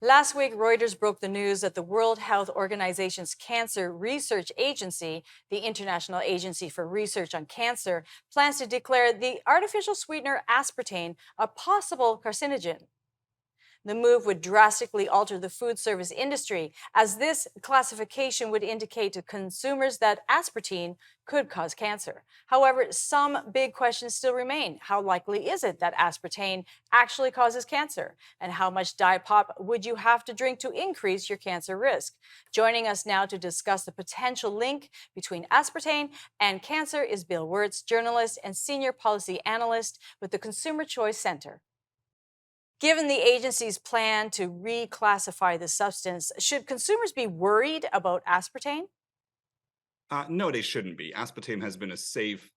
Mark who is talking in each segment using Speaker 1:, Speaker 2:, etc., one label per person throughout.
Speaker 1: Last week, Reuters broke the news that the World Health Organization's Cancer Research Agency, the International Agency for Research on Cancer, plans to declare the artificial sweetener aspartame a possible carcinogen. The move would drastically alter the food service industry, as this classification would indicate to consumers that aspartame could cause cancer. However, some big questions still remain. How likely is it that aspartame actually causes cancer? And how much diet pop would you have to drink to increase your cancer risk? Joining us now to discuss the potential link between aspartame and cancer is Bill Wirtz, journalist and senior policy analyst with the Consumer Choice Center. Given the agency's plan to reclassify the substance, should consumers be worried about aspartame?
Speaker 2: No, they shouldn't be. Aspartame has been a safe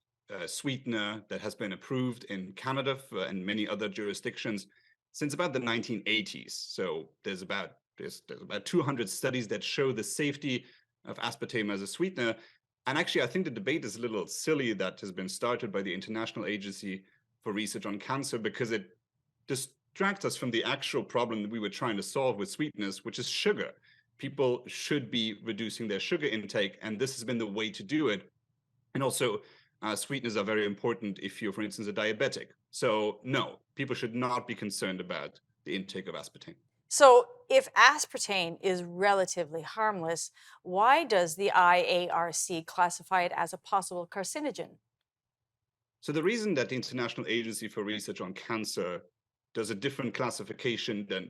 Speaker 2: sweetener that has been approved in Canada and many other jurisdictions since about the 1980s. So there's about 200 studies that show the safety of aspartame as a sweetener. And actually, I think the debate is a little silly that has been started by the International Agency for Research on Cancer because it distracts us from the actual problem that we were trying to solve with sweeteners, which is sugar. People should be reducing their sugar intake, and this has been the way to do it. And also, sweeteners are very important if you're, for instance, a diabetic. So, no, people should not be concerned about the intake of aspartame.
Speaker 1: So, if aspartame is relatively harmless, why does the IARC classify it as a possible carcinogen?
Speaker 2: So, the reason that the International Agency for Research on Cancer does a different classification than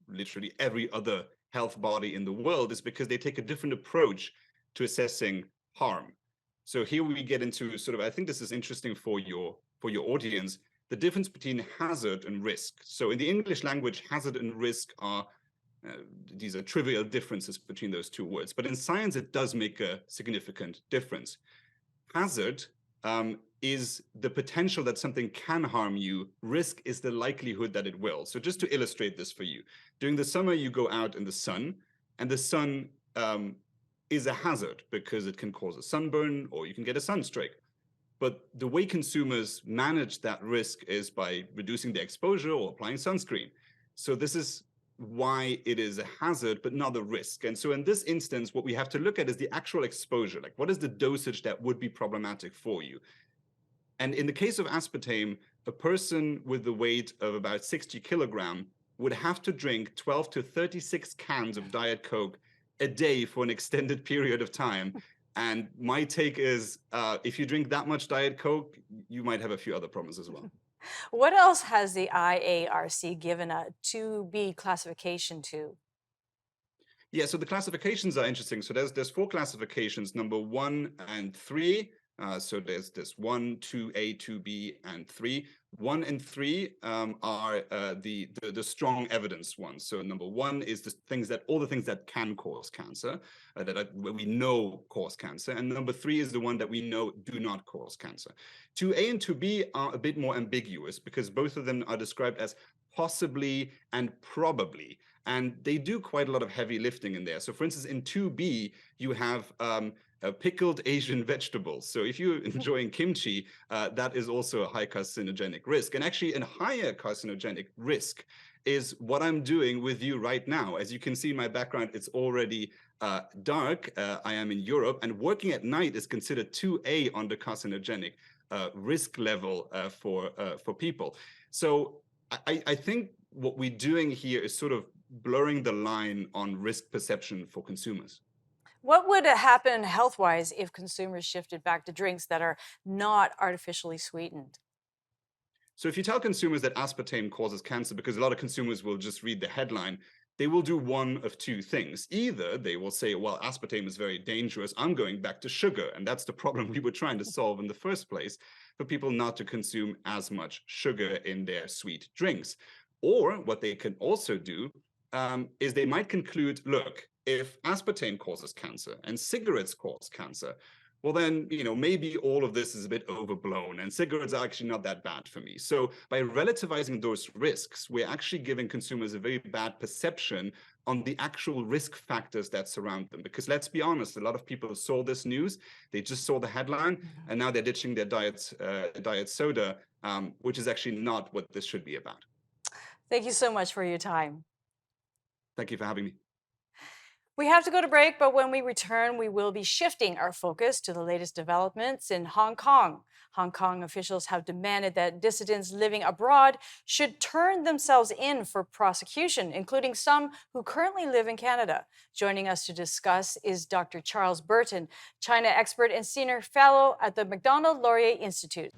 Speaker 2: literally every other health body in the world is because they take a different approach to assessing harm. So here we get into sort of, I think this is interesting for your audience, the difference between hazard and risk. So in the English language, hazard and risk are these are trivial differences between those two words. But in science, it does make a significant difference. Hazard is the potential that something can harm you. Risk is the likelihood that it will. So just to illustrate this for you, during the summer, you go out in the sun, and the sun is a hazard because it can cause a sunburn or you can get a sunstroke. But the way consumers manage that risk is by reducing the exposure or applying sunscreen. So this is why it is a hazard, but not a risk. And so in this instance, what we have to look at is the actual exposure. Like, what is the dosage that would be problematic for you? And in the case of aspartame, a person with the weight of about 60 kilogram would have to drink 12 to 36 cans of Diet Coke a day for an extended period of time. And my take is, if you drink that much Diet Coke, you might have a few other problems as well.
Speaker 1: What else has the IARC given a 2B classification to?
Speaker 2: Yeah, so the classifications are interesting. So there's four classifications, number 1 and 3. So there's this 1, 2A, 2B, and 3. 1 and 3 are the strong evidence ones. So number 1 is all the things that can cause cancer, we know cause cancer, and number 3 is the one that we know do not cause cancer. 2A and 2B are a bit more ambiguous because both of them are described as possibly and probably, and they do quite a lot of heavy lifting in there. So for instance, in 2B, you have pickled Asian vegetables. So if you're enjoying kimchi, that is also a high carcinogenic risk. And actually, a higher carcinogenic risk is what I'm doing with you right now. As you can see in my background, it's already dark. I am in Europe, and working at night is considered 2A on the carcinogenic risk level for people. So I think what we're doing here is sort of blurring the line on risk perception for consumers.
Speaker 1: What would happen health wise if consumers shifted back to drinks that are not artificially sweetened?
Speaker 2: So if you tell consumers that aspartame causes cancer, because a lot of consumers will just read the headline, they will do one of two things. Either they will say, well, aspartame is very dangerous, I'm going back to sugar. And that's the problem we were trying to solve in the first place, for people not to consume as much sugar in their sweet drinks. Or what they can also do is they might conclude, look, if aspartame causes cancer and cigarettes cause cancer, well then, maybe all of this is a bit overblown and cigarettes are actually not that bad for me. So by relativizing those risks, we're actually giving consumers a very bad perception on the actual risk factors that surround them. Because let's be honest, a lot of people saw this news, they just saw the headline, and now they're ditching their diet soda, which is actually not what this should be about.
Speaker 1: Thank you so much for your time.
Speaker 2: Thank you for having me.
Speaker 1: We have to go to break, but when we return, we will be shifting our focus to the latest developments in Hong Kong. Hong Kong officials have demanded that dissidents living abroad should turn themselves in for prosecution, including some who currently live in Canada. Joining us to discuss is Dr. Charles Burton, China expert and senior fellow at the Macdonald Laurier Institute.